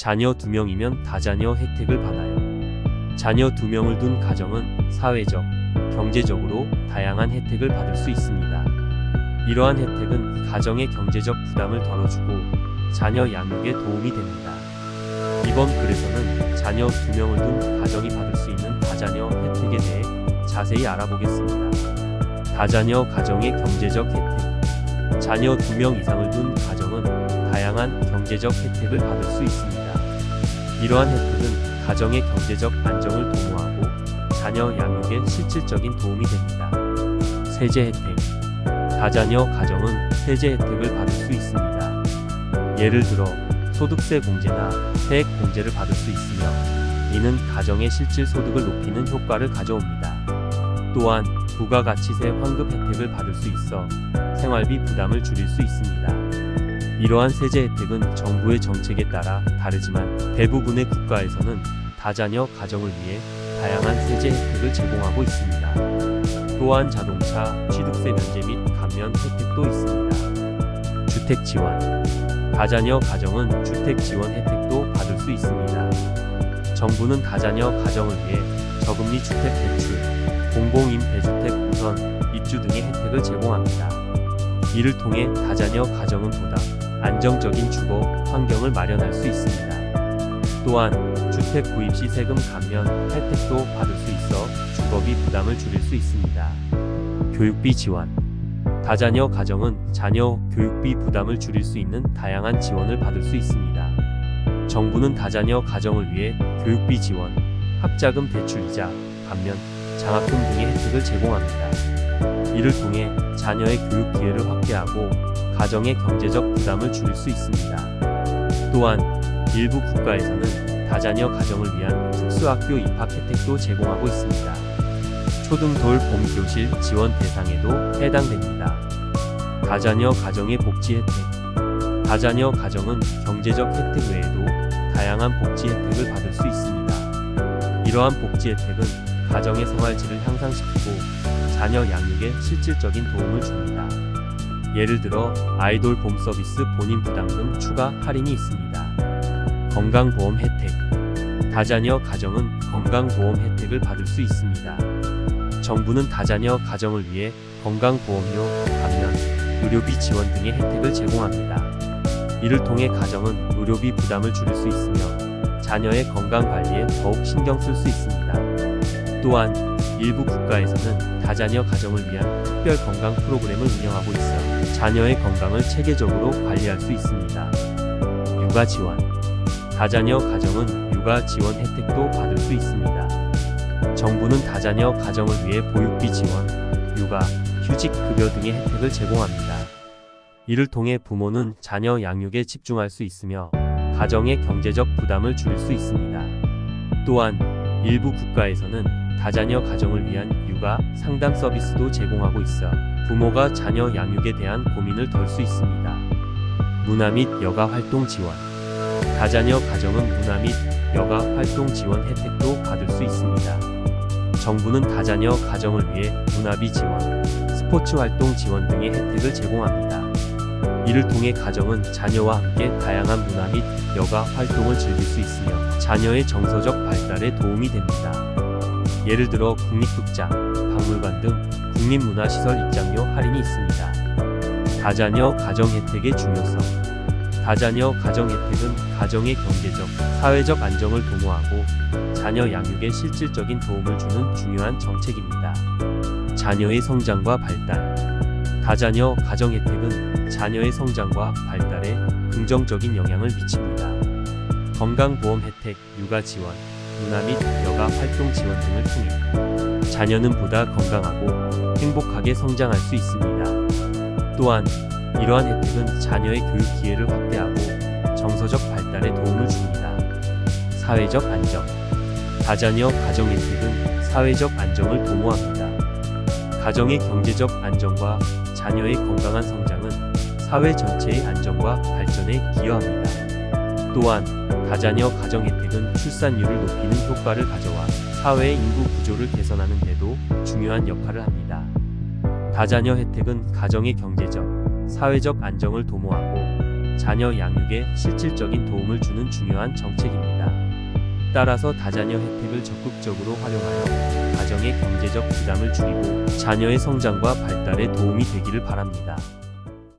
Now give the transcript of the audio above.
자녀 2명이면 다자녀 혜택을 받아요. 자녀 2명을 둔 가정은 사회적, 경제적으로 다양한 혜택을 받을 수 있습니다. 이러한 혜택은 가정의 경제적 부담을 덜어주고 자녀 양육에 도움이 됩니다. 이번 글에서는 자녀 2명을 둔 가정이 받을 수 있는 다자녀 혜택에 대해 자세히 알아보겠습니다. 다자녀 가정의 경제적 혜택. 자녀 2명 이상을 둔 가정은 다양한 경제적 혜택을 받을 수 있습니다. 이러한 혜택은 가정의 경제적 안정을 도모하고 자녀 양육에 실질적인 도움이 됩니다. 세제 혜택. 다자녀 가정은 세제 혜택을 받을 수 있습니다. 예를 들어 소득세 공제나 세액 공제를 받을 수 있으며 이는 가정의 실질 소득을 높이는 효과를 가져옵니다. 또한 부가가치세 환급 혜택을 받을 수 있어 생활비 부담을 줄일 수 있습니다. 이러한 세제 혜택은 정부의 정책에 따라 다르지만 대부분의 국가에서는 다자녀 가정을 위해 다양한 세제 혜택을 제공하고 있습니다. 또한 자동차, 취득세 면제 및 감면 혜택도 있습니다. 주택 지원. 다자녀 가정은 주택 지원 혜택도 받을 수 있습니다. 정부는 다자녀 가정을 위해 저금리 주택 대출, 공공임대주택 우선 입주 등의 혜택을 제공합니다. 이를 통해 다자녀 가정은 보다 안정적인 주거 환경을 마련할 수 있습니다. 또한 주택 구입 시 세금 감면 혜택도 받을 수 있어 주거비 부담을 줄일 수 있습니다. 교육비 지원. 다자녀 가정은 자녀 교육비 부담을 줄일 수 있는 다양한 지원을 받을 수 있습니다. 정부는 다자녀 가정을 위해 교육비 지원, 학자금 대출이자, 감면, 장학금 등의 혜택을 제공합니다. 이를 통해 자녀의 교육 기회를 확대하고 가정의 경제적 부담을 줄일 수 있습니다. 또한 일부 국가에서는 다자녀 가정을 위한 특수학교 입학 혜택도 제공하고 있습니다. 초등돌 봄교실 지원 대상에도 해당됩니다. 다자녀 가정의 복지 혜택. 다자녀 가정은 경제적 혜택 외에도 다양한 복지 혜택을 받을 수 있습니다. 이러한 복지 혜택은 가정의 생활질을 향상시키고 자녀 양육에 실질적인 도움을 줍니다. 예를 들어 아이돌 봄 서비스 본인 부담금 추가 할인이 있습니다. 건강보험 혜택. 다자녀 가정은 건강보험 혜택을 받을 수 있습니다. 정부는 다자녀 가정을 위해 건강보험료, 감면, 의료비 지원 등의 혜택을 제공합니다. 이를 통해 가정은 의료비 부담을 줄일 수 있으며 자녀의 건강관리에 더욱 신경 쓸 수 있습니다. 또한 일부 국가에서는 다자녀 가정을 위한 특별 건강 프로그램을 운영하고 있어 자녀의 건강을 체계적으로 관리할 수 있습니다. 육아 지원. 다자녀 가정은 육아 지원 혜택도 받을 수 있습니다. 정부는 다자녀 가정을 위해 보육비 지원, 육아, 휴직 급여 등의 혜택을 제공합니다. 이를 통해 부모는 자녀 양육에 집중할 수 있으며 가정의 경제적 부담을 줄일 수 있습니다. 또한 일부 국가에서는 다자녀 가정을 위한 육아 상담 서비스도 제공하고 있어 부모가 자녀 양육에 대한 고민을 덜 수 있습니다. 문화 및 여가 활동 지원. 다자녀 가정은 문화 및 여가 활동 지원 혜택도 받을 수 있습니다. 정부는 다자녀 가정을 위해 문화비 지원, 스포츠 활동 지원 등의 혜택을 제공합니다. 이를 통해 가정은 자녀와 함께 다양한 문화 및 여가 활동을 즐길 수 있으며 자녀의 정서적 발달에 도움이 됩니다. 예를 들어 국립극장, 박물관 등 국립문화시설 입장료 할인이 있습니다. 다자녀 가정 혜택의 중요성. 다자녀 가정 혜택은 가정의 경제적, 사회적 안정을 도모하고 자녀 양육에 실질적인 도움을 주는 중요한 정책입니다. 자녀의 성장과 발달. 다자녀 가정 혜택은 자녀의 성장과 발달에 긍정적인 영향을 미칩니다. 건강보험 혜택, 육아 지원, 문화 및 여가 활동 지원 등을 통해 자녀는 보다 건강하고 행복하게 성장할 수 있습니다. 또한 이러한 혜택은 자녀의 교육 기회를 확대하고 정서적 발달에 도움을 줍니다. 사회적 안정. 다자녀 가정 혜택은 사회적 안정을 도모합니다. 가정의 경제적 안정과 자녀의 건강한 성장은 사회 전체의 안정과 발전에 기여합니다. 또한 다자녀 가정 혜택은 출산율을 높이는 효과를 가져와 사회의 인구 구조를 개선하는 데도 중요한 역할을 합니다. 다자녀 혜택은 가정의 경제적, 사회적 안정을 도모하고 자녀 양육에 실질적인 도움을 주는 중요한 정책입니다. 따라서 다자녀 혜택을 적극적으로 활용하여 가정의 경제적 부담을 줄이고 자녀의 성장과 발달에 도움이 되기를 바랍니다.